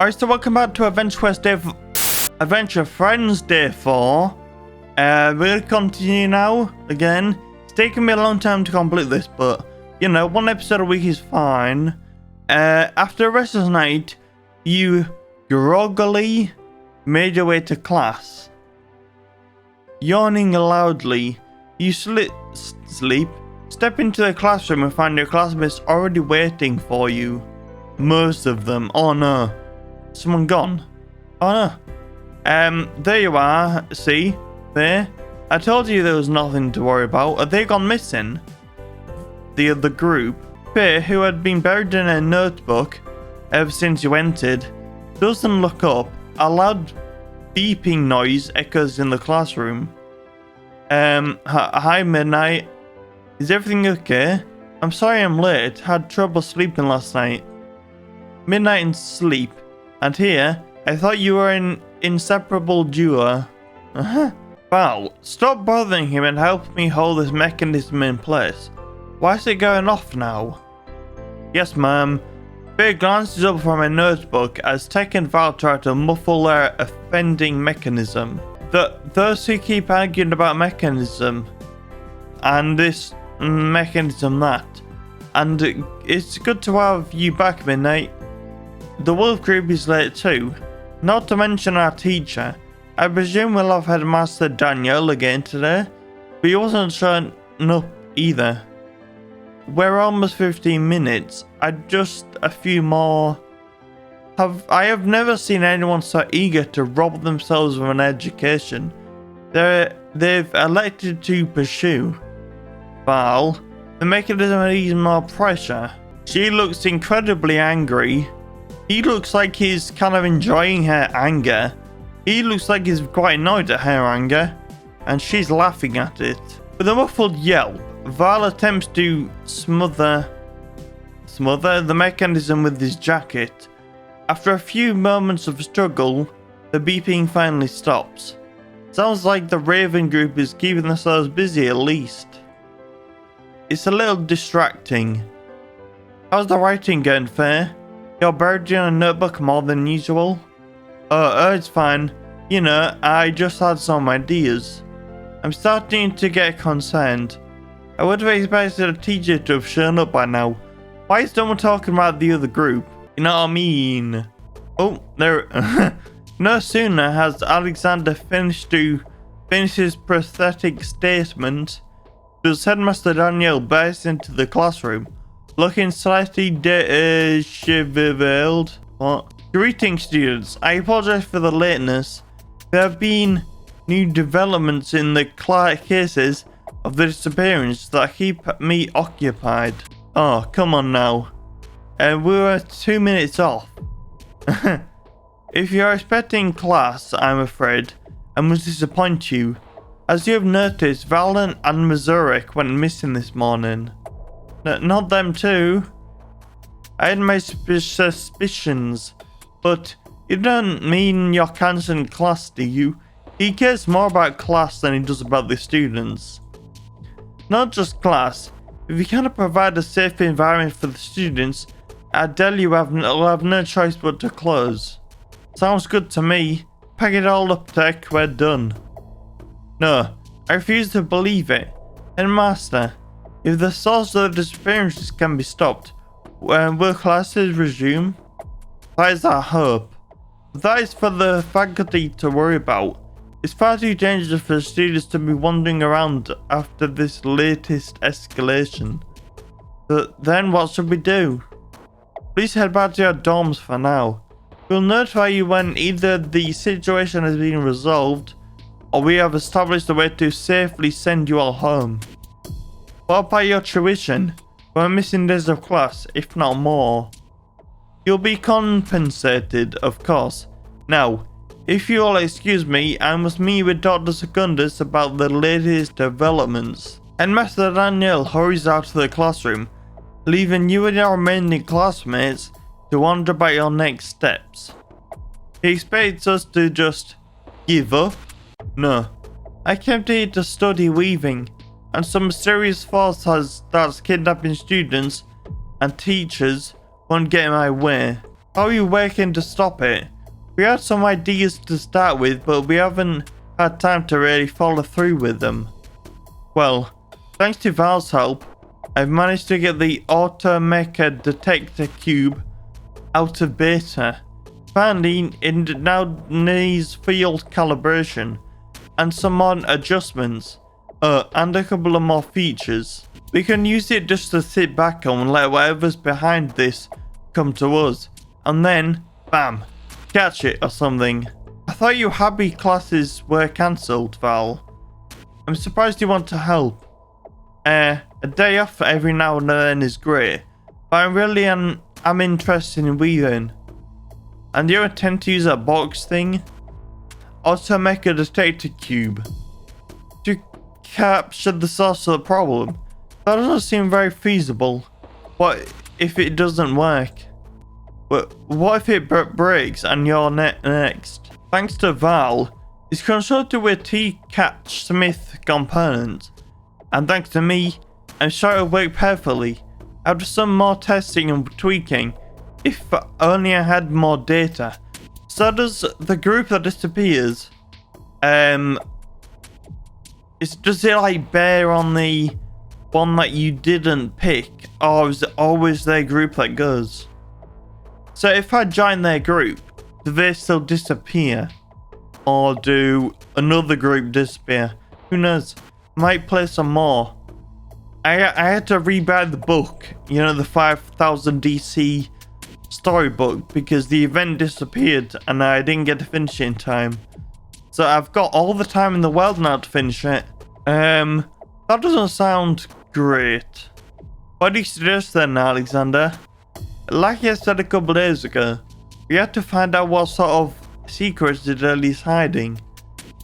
Alright, so welcome back to Adventure Friends Day 4. We're going to continue now, again. It's taken me a long time to complete this, but, you know, one episode a week is fine. After a restless night, you groggily made your way to class. Yawning loudly, you sleep, step into the classroom and find your classmates already waiting for you. Most of them. Oh no. Someone gone? Oh no. There you are. See? There. I told you there was nothing to worry about. Are they gone missing? The other group. Faye, who had been buried in a notebook ever since you entered, doesn't look up. A loud beeping noise echoes in the classroom. Hi Midnight. Is everything okay? I'm sorry I'm late. Had trouble sleeping last night. Midnight and sleep. And here, I thought you were an inseparable duo. Val, stop bothering him and help me hold this mechanism in place. Why is it going off now? Yes, ma'am. Faye glances up from her notebook as Tech and Val try to muffle their offending mechanism. Those who keep arguing about mechanism, and this mechanism that. And it's good to have you back, Midnight. The Wolf group is late too, not to mention our teacher. I presume we'll have Headmaster Daniel again today, but he wasn't showing up either. We're almost 15 minutes. Just a few more. I have never seen anyone so eager to rob themselves of an education they've elected to pursue. Val, the mechanism needs more pressure. She looks incredibly angry. He looks like he's kind of enjoying her anger. He looks like he's quite annoyed at her anger, and she's laughing at it. With a muffled yelp, Val attempts to smother the mechanism with his jacket. After a few moments of struggle, the beeping finally stops. Sounds like the Raven group is keeping themselves busy at least. It's a little distracting. How's the writing going, Faye? You're buried in a notebook more than usual? Oh, it's fine. You know, I just had some ideas. I'm starting to get concerned. I would have expected a teacher to have shown up by now. Why is someone talking about the other group? You know what I mean? Oh, there. No sooner has Alexander finished his pathetic statement does Headmaster Daniel burst into the classroom, looking slightly disheveled. What? Greetings, students. I apologize for the lateness. There have been new developments in the cases of the disappearance that keep me occupied. Oh, come on now. We were 2 minutes off. If you're expecting class, I'm afraid I must disappoint you. As you have noticed, Valen and Mazurek went missing this morning. Not them too. I had my suspicions, but you don't mean you're cancelling class, do you? He cares more about class than he does about the students. Not just class. If you cannot provide a safe environment for the students, I tell you will have no choice but to close. Sounds good to me. Pack it all up, Tech. We're done. No, I refuse to believe it. Headmaster, if the source of the disappearances can be stopped, will classes resume? That is our hope. That is for the faculty to worry about. It's far too dangerous for the students to be wandering around after this latest escalation. But then what should we do? Please head back to your dorms for now. We'll notify you when either the situation has been resolved or we have established a way to safely send you all home. What about your tuition? We're missing days of class, if not more. You'll be compensated, of course. Now, if you'll excuse me, I must meet with Dr. Secundus about the latest developments. Headmaster Daniel hurries out of the classroom, leaving you and your remaining classmates to wonder about your next steps. He expects us to just give up? No. I came here to study weaving, and some mysterious force that's kidnapping students and teachers won't get in my way. How are you working to stop it? We had some ideas to start with, but we haven't had time to really follow through with them. Well, thanks to Val's help, I've managed to get the Automecha Detector Cube out of beta. Finally, it now needs field calibration and some more adjustments, and a couple of more features. We can use it just to sit back on and let whatever's behind this come to us, and then, bam, catch it or something. I thought your hobby classes were cancelled, Val. I'm surprised you want to help. A day off every now and then is great, but I really am interested in weaving. And you intend to use that box thing? Also make a detector cube to capture the source of the problem. That doesn't seem very feasible. What if it doesn't work? What if it breaks and you're next? Thanks to Val, it's constructed with T-Catch Smith components, and thanks to me, I'm sure it'll work perfectly. After some more testing and tweaking, if only I had more data. So does the group that disappears, does it like bear on the one that you didn't pick, or is it always their group that goes? So if I join their group, do they still disappear? Or do another group disappear? Who knows? Might play some more. I had to rebuy the book, you know, the 5000 DC storybook, because the event disappeared and I didn't get to finish it in time. So I've got all the time in the world now to finish it. That doesn't sound great. What do you suggest then, Alexander? Like I said a couple days ago, we had to find out what sort of secrets the Dudley's hiding.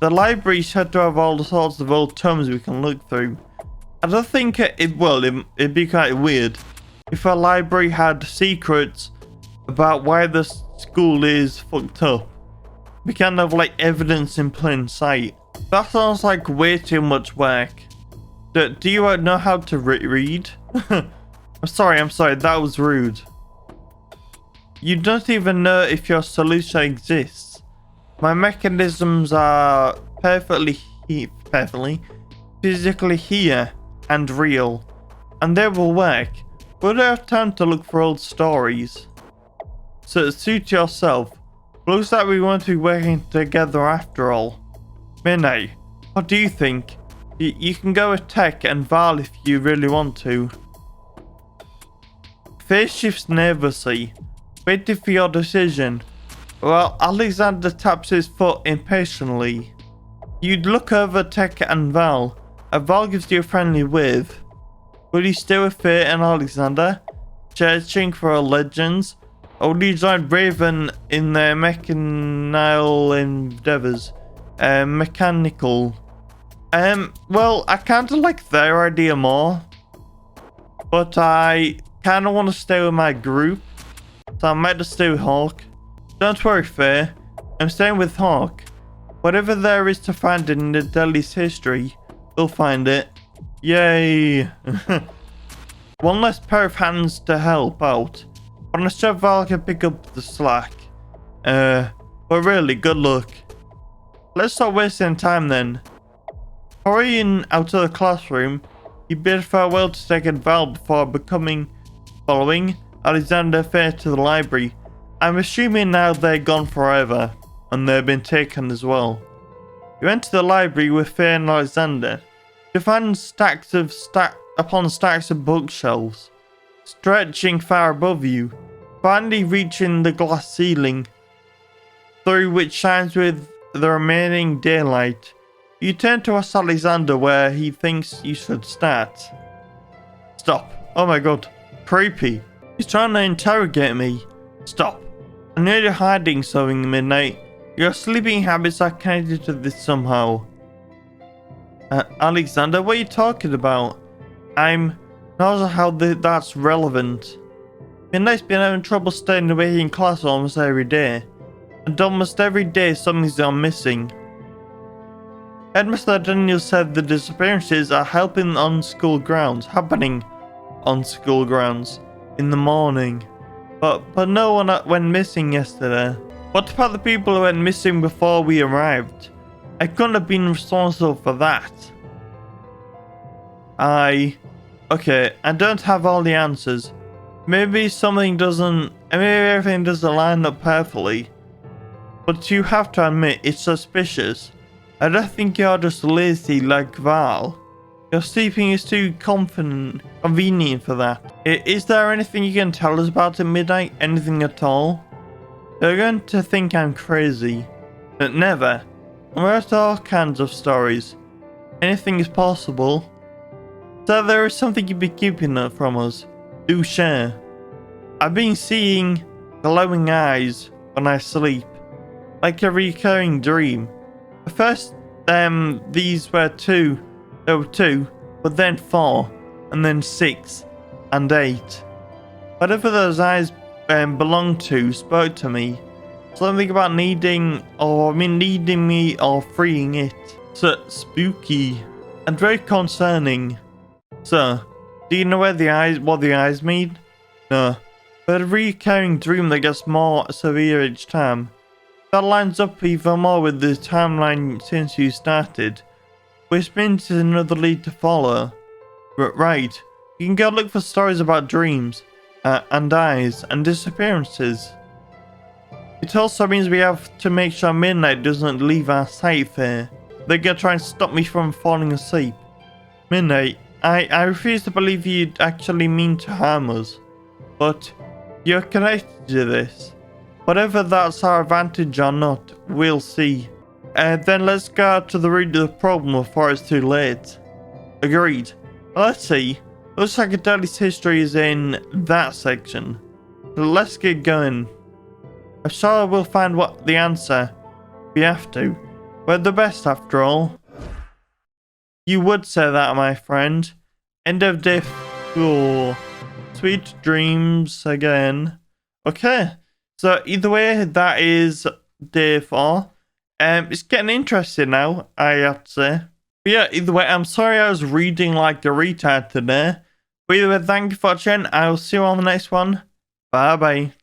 The library said to have all sorts of old tomes we can look through. I don't think it'd be quite weird if a library had secrets about why the school is fucked up. We kind of like evidence in plain sight. That sounds like way too much work. Do you know how to read? I'm sorry, that was rude. You don't even know if your solution exists. My mechanisms are perfectly physically here and real, and they will work. We don't have time to look for old stories. So suit yourself. Looks like we want to be working together after all. Midnight, what do you think? You can go with Tech and Val if you really want to. Face shifts nervously, waiting for your decision. Well, Alexander taps his foot impatiently. You'd look over Tech and Val gives you a friendly wave. Will you stay with Fate and Alexander, searching for our legends? Or will you join Raven in their mechanical endeavors? Mechanical. Well, I kinda like their idea more, but I kinda want to stay with my group, so I might just stay with Hawk. Don't worry, Faye. I'm staying with Hawk. Whatever there is to find in the Dudley's history, we'll find it. Yay! One less pair of hands to help out. But I'm sure Val can pick up the slack. But really, good luck. Let's stop wasting time then. Hurrying out of the classroom, you bid farewell to Tech and Val before following Alexander Fair to the library. I'm assuming now they're gone forever, and they've been taken as well. You enter the library with Fair and Alexander. You find stacks upon stacks of bookshelves, stretching far above you, finally reaching the glass ceiling, through which shines with the remaining daylight. You turn to ask Alexander where he thinks you should start. Stop. Oh my god. Creepy. He's trying to interrogate me. Stop. I know you're hiding something, Midnight. Your sleeping habits are connected to this somehow. Alexander, what are you talking about? I'm not sure how that's relevant. Midnight's been having trouble staying awake in class almost every day. And almost every day something's gone missing. Headmaster Daniel said the disappearances are happening on school grounds in the morning. But no one went missing yesterday. What about the people who went missing before we arrived? I couldn't have been responsible for that. Okay, I don't have all the answers. Maybe everything doesn't line up perfectly. But you have to admit, it's suspicious. I don't think you're just lazy like Val. Your sleeping is too convenient for that. Is there anything you can tell us about at midnight? Anything at all? They're going to think I'm crazy. But never. I've heard all kinds of stories. Anything is possible. So there is something you've been keeping from us. Do share. I've been seeing glowing eyes when I sleep. Like a recurring dream. At first, these were two. There were 2, but then 4, and then 6, and 8. Whatever those eyes belonged to spoke to me. Something about needing me or freeing it. So spooky and very concerning. So, do you know what the eyes mean? No, but a recurring dream that gets more severe each time. That lines up even more with the timeline since you started. Which means there's another lead to follow. But right, you can go look for stories about dreams, and eyes, and disappearances. It also means we have to make sure midnight doesn't leave our sight here. They're gonna try and stop me from falling asleep. Midnight, I refuse to believe you'd actually mean to harm us. But you're connected to this. Whatever that's our advantage or not, we'll see. Then let's go to the root of the problem before it's too late. Agreed. Let's see. Looks like Adobe's history is in that section. So let's get going. I'm sure we'll find what the answer. We have to. We're the best after all. You would say that, my friend. End of day 4. Sweet dreams again. Okay. So either way, that is day 4. It's getting interesting now, I have to say. But yeah, either way, I'm sorry I was reading like a retard today. But either way, thank you for watching. I will see you on the next one. Bye bye.